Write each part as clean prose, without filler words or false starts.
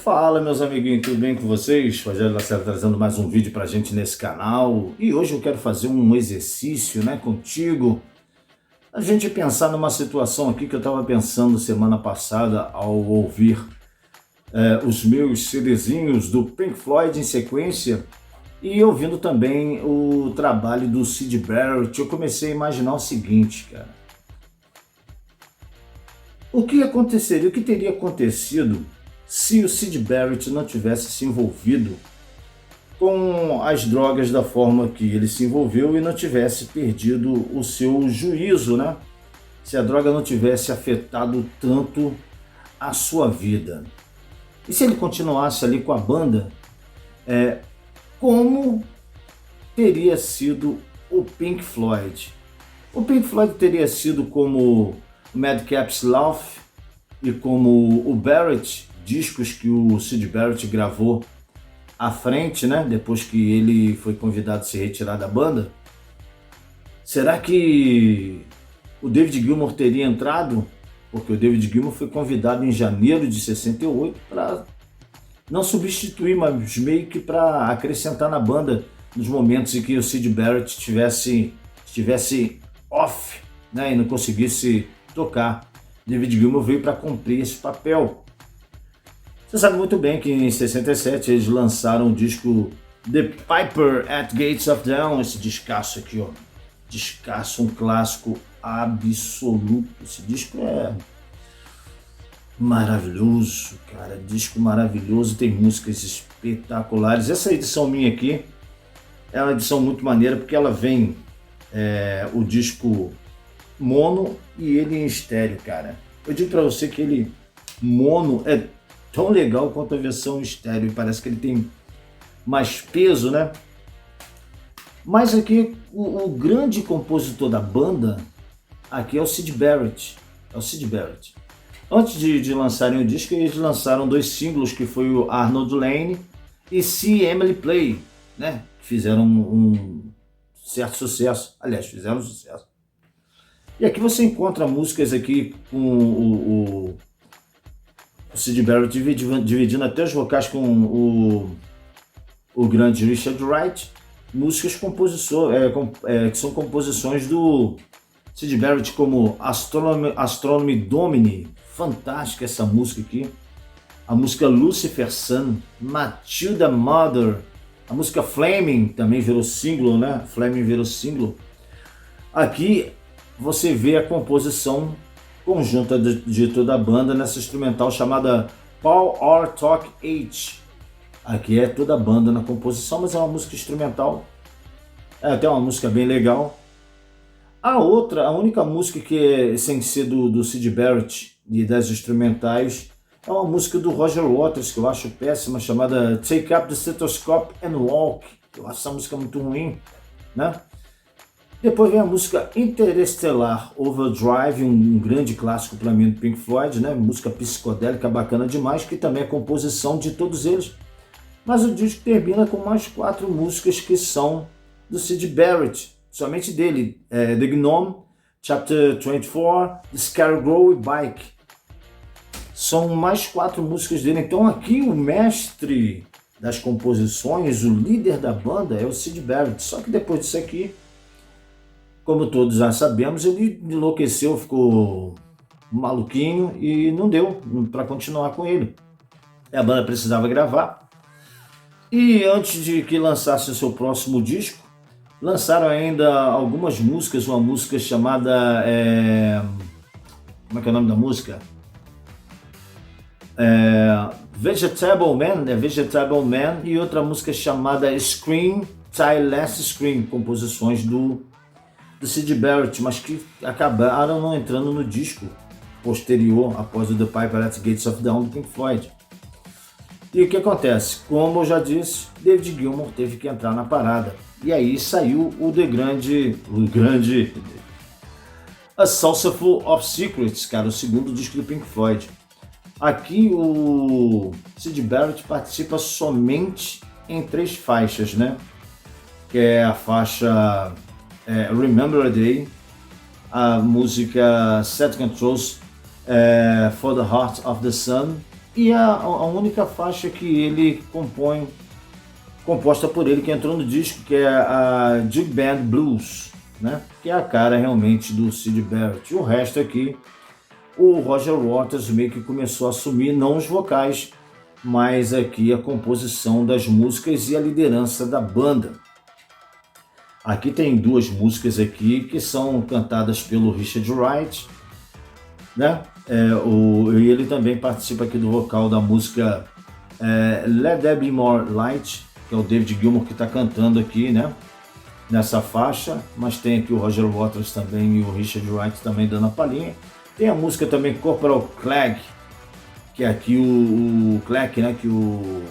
Fala, meus amiguinhos, tudo bem com vocês? Rogério Lacerda trazendo mais um vídeo pra gente nesse canal. E hoje eu quero fazer um exercício, contigo. A gente pensar numa situação aqui que eu estava pensando semana passada ao ouvir os meus CDzinhos do Pink Floyd em sequência e ouvindo também o trabalho do Syd Barrett. Eu comecei a imaginar o seguinte, cara. O que aconteceria, o que teria acontecido se o Syd Barrett não tivesse se envolvido com as drogas da forma que ele se envolveu e não tivesse perdido o seu juízo, né? Se a droga não tivesse afetado tanto a sua vida. E se ele continuasse ali com a banda, como teria sido o Pink Floyd? O Pink Floyd teria sido como o Madcap's Love e como o Barrett, discos que o Syd Barrett gravou à frente, depois que ele foi convidado a se retirar da banda. Será que o David Gilmour teria entrado? Porque o David Gilmour foi convidado em janeiro de 68 para não substituir, mas meio que para acrescentar na banda nos momentos em que o Syd Barrett estivesse off, e não conseguisse tocar. David Gilmour veio para cumprir esse papel. Você sabe muito bem que em 67 eles lançaram o disco The Piper at Gates of Dawn, esse descasso aqui, ó. Descasso, um clássico absoluto. Esse disco é maravilhoso, cara. Disco maravilhoso, tem músicas espetaculares. Essa edição minha aqui é uma edição muito maneira porque ela vem o disco mono e ele em estéreo, cara. Eu digo pra você que ele mono é tão legal quanto a versão estéreo, parece que ele tem mais peso, Mas aqui o grande compositor da banda aqui é o Syd Barrett. Antes de lançarem o disco, eles lançaram 2 singles, que foi o Arnold Lane e See Emily Play, que fizeram um certo sucesso. Aliás, fizeram sucesso. E aqui você encontra músicas aqui com o Syd Barrett dividindo até os vocais com o grande Richard Wright, músicas que são composições do Syd Barrett, como Astronomy Domini, fantástica essa música aqui, a música Lucifer Sun, Matilda Mother, a música Flaming também virou single, Flaming virou single. Aqui você vê a composição conjunta de toda a banda nessa instrumental chamada Paul Our Talk H. Aqui é toda a banda na composição, mas é uma música instrumental. É até uma música bem legal. A única música que é sem ser do Syd Barrett e das instrumentais é uma música do Roger Waters, que eu acho péssima, chamada Take Up the Stethoscope and Walk. Eu acho essa música muito ruim, Depois vem a música Interstellar Overdrive, um grande clássico para mim do Pink Floyd, música psicodélica bacana demais, que também é composição de todos eles. Mas o disco termina com mais 4 músicas que são do Syd Barrett, somente dele, The Gnome, Chapter 24, The Scarecrow e Bike. São mais 4 músicas dele. Então aqui o mestre das composições, o líder da banda é o Syd Barrett. Só que depois disso aqui, como todos já sabemos, ele enlouqueceu, ficou maluquinho e não deu para continuar com ele. A banda precisava gravar. E antes de que lançasse o seu próximo disco, lançaram ainda algumas músicas, uma música chamada... como é que é o nome da música? Vegetable Man, e outra música chamada Scream, Ty Last Scream, composições do Syd Barrett, mas que acabaram não entrando no disco posterior, após o The Piper at Gates of Dawn do Pink Floyd. E o que acontece? Como eu já disse, David Gilmour teve que entrar na parada. E aí saiu o grande A Saucerful of Secrets, cara, o segundo disco do Pink Floyd. Aqui o Syd Barrett participa somente em 3 faixas, que é a faixa Remember a Day, a música Set Controls for the Heart of the Sun E a única faixa que ele compõe, composta por ele, que entrou no disco, que é a Jug Band Blues, né? Que é a cara realmente do Syd Barrett. O resto aqui, o Roger Waters meio que começou a assumir, não os vocais, mas aqui a composição das músicas e a liderança da banda. Aqui tem duas músicas aqui que são cantadas pelo Richard Wright, né? E ele também participa aqui do vocal da música Let There Be More Light, que é o David Gilmour que está cantando aqui, né? Nessa faixa, mas tem aqui o Roger Waters também e o Richard Wright também dando a palhinha. Tem a música também Corporal Clegg, que é aqui o Clegg, né? Que o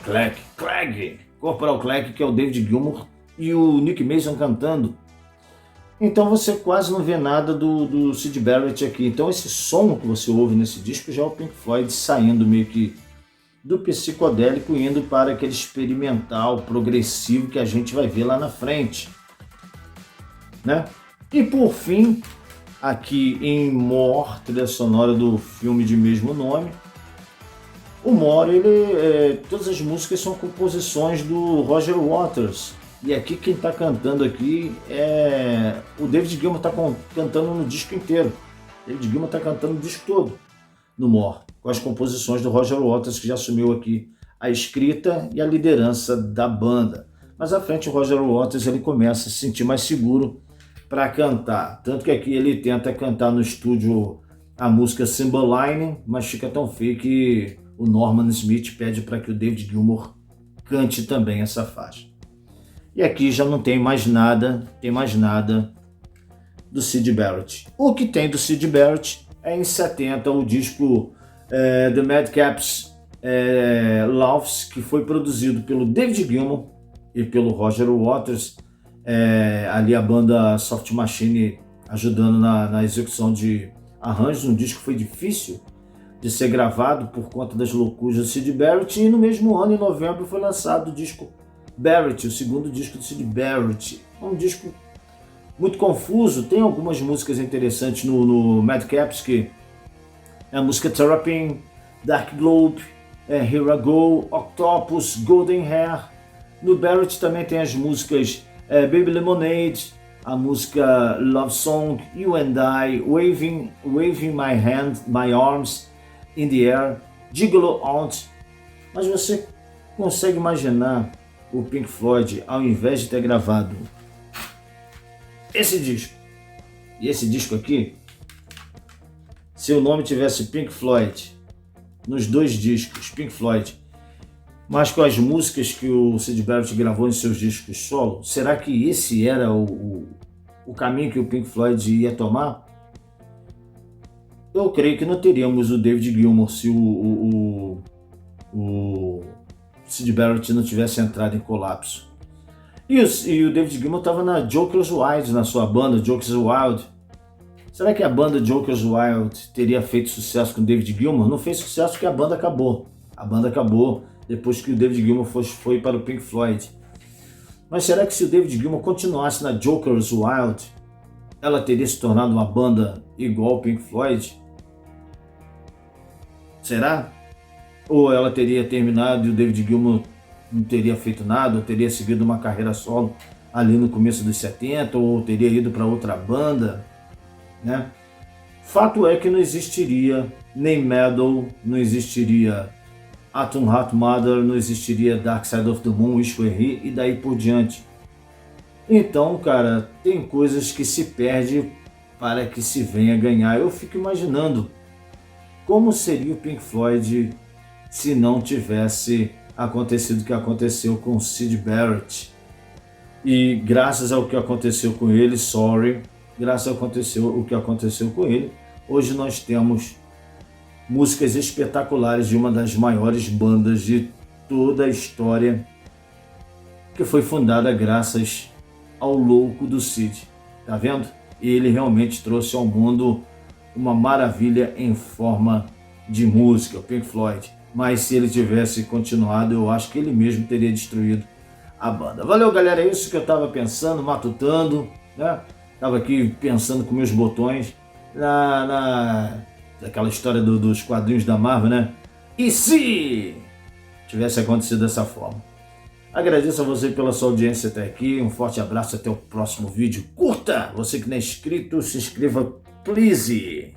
Clegg, Corporal Clegg, que é o David Gilmour e o Nick Mason cantando. Então você quase não vê nada do Syd Barrett aqui. Então esse som que você ouve nesse disco já é o Pink Floyd saindo meio que do psicodélico, indo para aquele experimental, progressivo que a gente vai ver lá na frente, né? E por fim, aqui em More, trilha sonora do filme de mesmo nome, o More, todas as músicas são composições do Roger Waters. E aqui quem está cantando aqui é o David Gilmour, está cantando no disco inteiro. David Gilmour está cantando o disco todo no More, com as composições do Roger Waters, que já assumiu aqui a escrita e a liderança da banda. Mas à frente o Roger Waters ele começa a se sentir mais seguro para cantar. Tanto que aqui ele tenta cantar no estúdio a música Cymbeline, mas fica tão feio que o Norman Smith pede para que o David Gilmour cante também essa faixa. E aqui já não tem mais nada, do Syd Barrett. O que tem do Syd Barrett é em 70 o disco The Madcaps Laughs, que foi produzido pelo David Gilmour e pelo Roger Waters, ali a banda Soft Machine ajudando na execução de arranjos. Um disco que foi difícil de ser gravado por conta das loucuras do Syd Barrett, e no mesmo ano, em novembro, foi lançado o disco Barrett, o segundo disco do Syd Barrett. É um disco muito confuso, tem algumas músicas interessantes no Madcaps, que é a música Terrapin, Dark Globe, Here I Go, Octopus, Golden Hair. No Barrett também tem as músicas Baby Lemonade, a música Love Song, You and I, Waving My Hand, My Arms in the Air, Gigolo Out. Mas você consegue imaginar o Pink Floyd, ao invés de ter gravado esse disco e esse disco aqui, se o nome tivesse Pink Floyd nos dois discos, Pink Floyd, mas com as músicas que o Syd Barrett gravou em seus discos solo, será que esse era o caminho que o Pink Floyd ia tomar? Eu creio que não teríamos o David Gilmour se o Syd Barrett não tivesse entrado em colapso. E o David Gilmour estava na Jokers Wild, na sua banda Jokers Wild. Será que a banda Jokers Wild teria feito sucesso com o David Gilmour? Não fez sucesso porque a banda acabou. A banda acabou depois que o David Gilmour foi para o Pink Floyd. Mas será que se o David Gilmour continuasse na Jokers Wild, ela teria se tornado uma banda igual ao Pink Floyd? Será? Ou ela teria terminado e o David Gilmour não teria feito nada, ou teria seguido uma carreira solo ali no começo dos 70, ou teria ido para outra banda, né? Fato é que não existiria nem Metal, não existiria Atom Heart Mother, não existiria Dark Side of the Moon, Wish We Here, e daí por diante. Então, cara, tem coisas que se perde para que se venha ganhar. Eu fico imaginando como seria o Pink Floyd se não tivesse acontecido o que aconteceu com o Syd Barrett. E graças ao que aconteceu com ele, graças ao que aconteceu com ele, hoje nós temos músicas espetaculares de uma das maiores bandas de toda a história, que foi fundada graças ao louco do Syd. Tá vendo? Ele realmente trouxe ao mundo uma maravilha em forma de música, o Pink Floyd. Mas se ele tivesse continuado, eu acho que ele mesmo teria destruído a banda. Valeu, galera, é isso que eu estava pensando, matutando, né? Estava aqui pensando com meus botões daquela história dos quadrinhos da Marvel, né? E se tivesse acontecido dessa forma? Agradeço a você pela sua audiência até aqui. Um forte abraço, até o próximo vídeo. Curta! Você que não é inscrito, se inscreva, please!